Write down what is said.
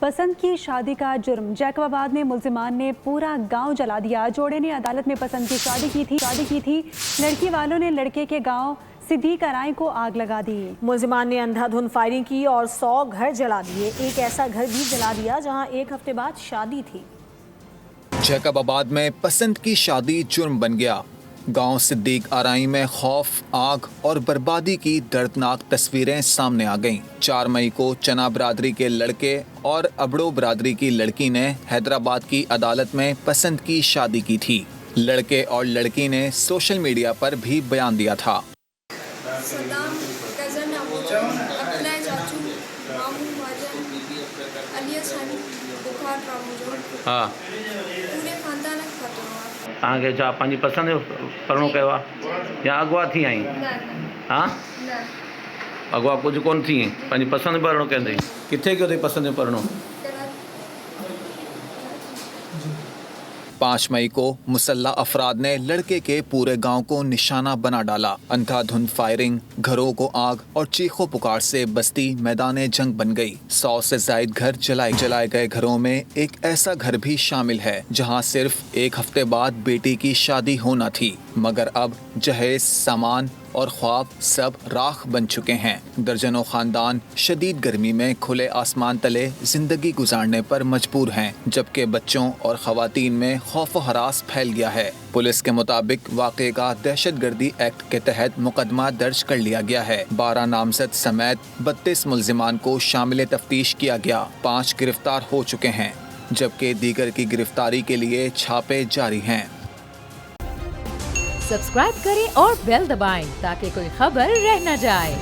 पसंद की शादी का जुर्म। जैकबाबाद में मुल्जिमान ने पूरा गांव जला दिया। जोड़े ने अदालत में पसंद की शादी की थी। लड़की वालों ने लड़के के गांव सिद्दीक अराई को आग लगा दी। मुल्जिमान ने अंधाधुंध फायरिंग की और 100 घर जला दिए। एक ऐसा घर भी जला दिया जहां एक हफ्ते बाद शादी थी। जैकबाबाद में पसंद की शादी जुर्म बन गया। गांव सिद्दीक अराई में खौफ, आग और बर्बादी की दर्दनाक तस्वीरें सामने आ गईं। 4 मई को चना बरादरी के लड़के और अबड़ो बरादरी की लड़की ने हैदराबाद की अदालत में पसंद की शादी की थी। लड़के और लड़की ने सोशल मीडिया पर भी बयान दिया था। हाँ तव्हांखे छा पंहिंजी पसंदि जो परणो कयो आहे या अॻुवा थी आई? हा अॻुवा कुझु कोन थी पंहिंजी पसंदि जो परणो कंदई? किथे कयो अथई पसंदि जो परणो? 5 मई को मुसल्ला अफराद ने लड़के के पूरे गांव को निशाना बना डाला। अंधाधुंध फायरिंग, घरों को आग और चीखों पुकार से बस्ती मैदान जंग बन गई। 100 से जायद घर जलाए गए। घरों में एक ऐसा घर भी शामिल है जहां सिर्फ एक हफ्ते बाद बेटी की शादी होना थी, मगर अब जहेज, सामान और ख्वाब सब राख बन चुके हैं। दर्जनों खानदान शदीद गर्मी में खुले आसमान तले जिंदगी गुजारने पर मजबूर हैं, जबकि बच्चों और खवातीन में खौफ व हरास फैल गया है। पुलिस के मुताबिक वाक़े का दहशतगर्दी एक्ट के तहत मुकदमा दर्ज कर लिया गया है। 12 नामजद समेत 32 मुल्जिमान को शामिल तफ्तीश किया गया। 5 गिरफ्तार हो चुके हैं, जबकि दीगर की गिरफ्तारी के लिए छापे जारी हैं। सब्सक्राइब करें और बेल दबाएं ताकि कोई खबर रह न जाए।